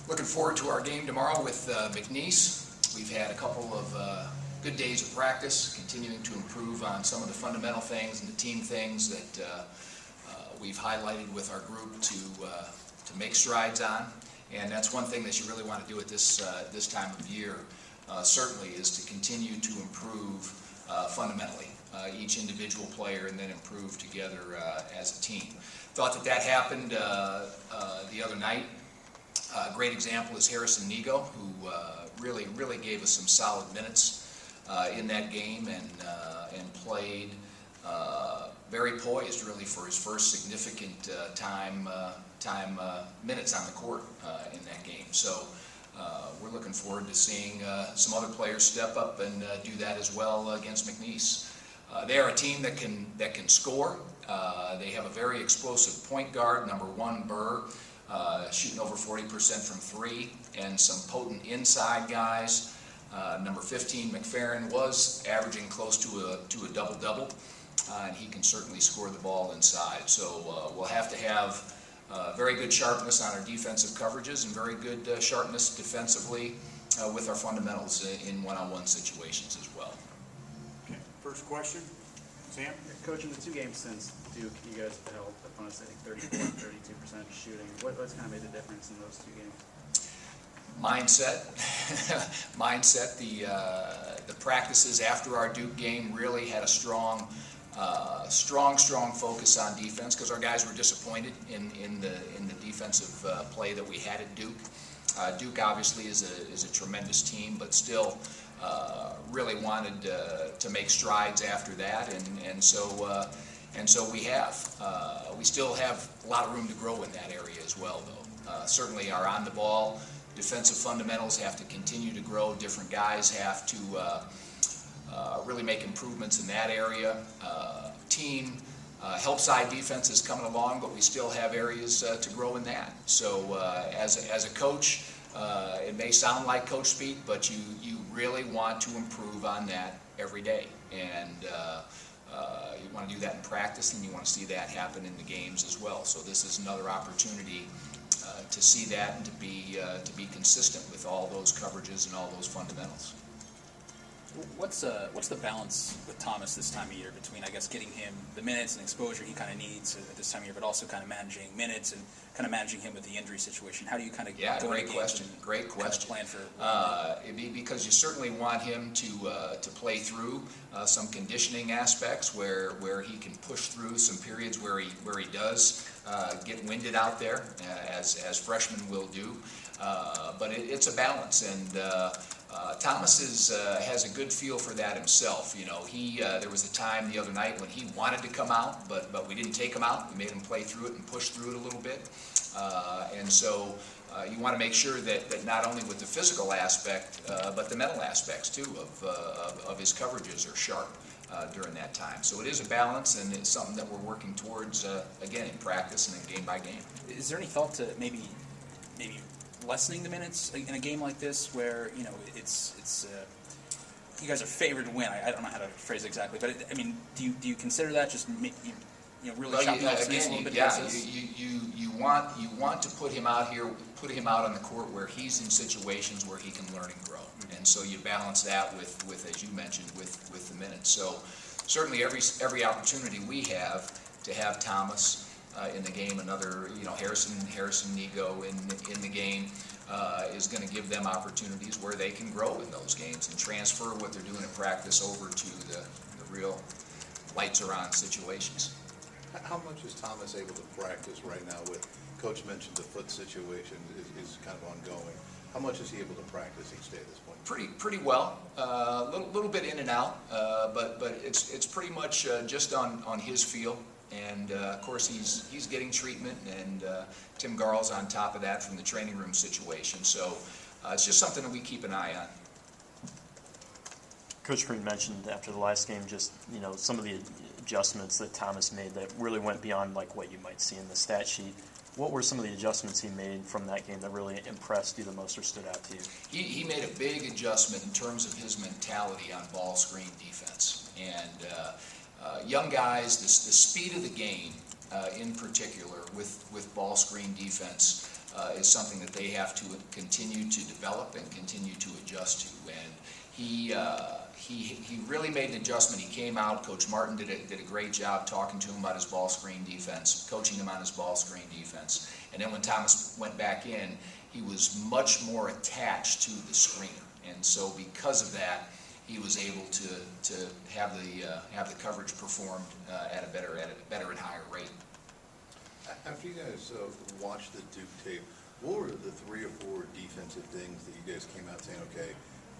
Looking forward to our game tomorrow with McNeese. We've had a couple of good days of practice, continuing to improve on some of the fundamental things and the team things that we've highlighted with our group to make strides on. And that's one thing that you really want to do at this time of year, certainly, is to continue to improve fundamentally, each individual player, and then improve together as a team. Thought that happened the other night. A great example is Harrison Nego, who really gave us some solid minutes in that game and played very poised, really, for his first significant minutes on the court in that game. So we're looking forward to seeing some other players step up and do that as well against McNeese. They are a team that can score. They have a very explosive point guard, number 1 Burr, shooting over 40% from 3, and some potent inside guys. Number 15 McFerrin was averaging close to a double-double, and he can certainly score the ball inside. So we'll have to have very good sharpness on our defensive coverages and very good sharpness defensively with our fundamentals in one-on-one situations as well. Okay. First question, Sam? Coach, in the 2 games since Duke, you guys have held opponents, I think, 34 and 32% shooting. What's kind of made the difference in those 2 games? Mindset. The practices after our Duke game really had a strong focus on defense, because our guys were disappointed in the defensive play that we had at Duke. Duke obviously is a tremendous team, but still really wanted to make strides after that, and so we have. We still have a lot of room to grow in that area as well, though. Certainly our on-the-ball defensive fundamentals have to continue to grow. Different guys have to really make improvements in that area. Team help side defense is coming along, but we still have areas to grow in that. So as a coach, it may sound like coach speak, but you really want to improve on that every day, and you want to do that in practice, and you want to see that happen in the games as well. So this is another opportunity to see that and to be consistent with all those coverages and all those fundamentals. What's the balance with Thomas this time of year between, I guess, getting him the minutes and exposure he kind of needs at this time of year, but also kind of managing minutes and kind of managing him with the injury situation? How do you kind of go great question. Great question. Kind of plan for because you certainly want him to play through some conditioning aspects where he can push through some periods where he does get winded out there, as freshmen will do. But it's a balance, and Thomas has a good feel for that himself. You know, there was a time the other night when he wanted to come out, but we didn't take him out. We made him play through it and push through it a little bit. And so you want to make sure that not only with the physical aspect, but the mental aspects too of his coverages are sharp during that time. So it is a balance, and it's something that we're working towards again in practice and in game by game. Is there any thought to maybe lessening the minutes in a game like this, where it's you guys are favored to win? I don't know how to phrase it exactly, but I mean, do you consider that just really chopping off minutes a little bit? You want to put him out here, put him out on the court where he's in situations where he can learn and grow, and so you balance that with as you mentioned, with the minutes. So certainly every opportunity we have to have Thomas in the game, another Harrison Nego in the game, is going to give them opportunities where they can grow in those games and transfer what they're doing in practice over to the real lights are on situations. How much is Thomas able to practice right now? With Coach mentioned the foot situation is kind of ongoing. How much is he able to practice each day at this point? Pretty well. Little bit in and out, but it's pretty much just on his feel. And of course he's getting treatment, and Tim Garl's on top of that from the training room situation. So it's just something that we keep an eye on. Coach Green mentioned after the last game just some of the adjustments that Thomas made that really went beyond like what you might see in the stat sheet. What were some of the adjustments he made from that game that really impressed you the most or stood out to you? He made a big adjustment in terms of his mentality on ball screen defense, and young guys, the speed of the game in particular with ball screen defense is something that they have to continue to develop and continue to adjust to. And he really made an adjustment. He came out. Coach Martin did a great job talking to him about his ball screen defense, coaching him on his ball screen defense. And then when Thomas went back in, he was much more attached to the screener. And so because of that, he was able to have the coverage performed at a better and higher rate. After you guys watched the Duke tape, what were the 3 or 4 defensive things that you guys came out saying, okay,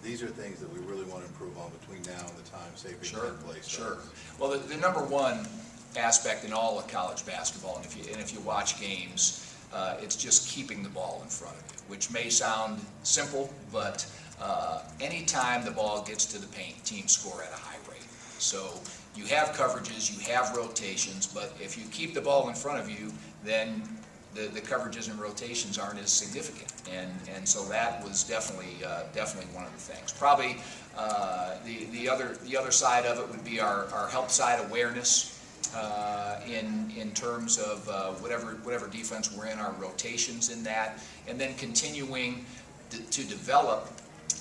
these are things that we really want to improve on between now and the time, say, Big Ten play starts? Sure. Well, the number one aspect in all of college basketball, and if you watch games, it's just keeping the ball in front of you, which may sound simple, but anytime the ball gets to the paint, teams score at a high rate. So you have coverages, you have rotations, but if you keep the ball in front of you, then the coverages and rotations aren't as significant. And so that was definitely one of the things. Probably the other side of it would be our help side awareness. In terms of whatever defense we're in, our rotations in that, and then continuing to develop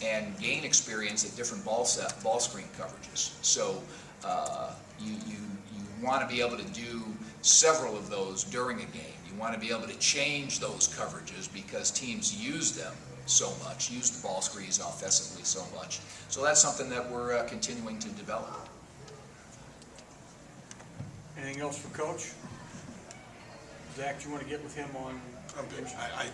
and gain experience at different ball screen coverages. So you want to be able to do several of those during a game. You want to be able to change those coverages because teams use them so much, use the ball screens offensively so much. So that's something that we're continuing to develop. Anything else for Coach? Zach, do you want to get with him on? I'm good. I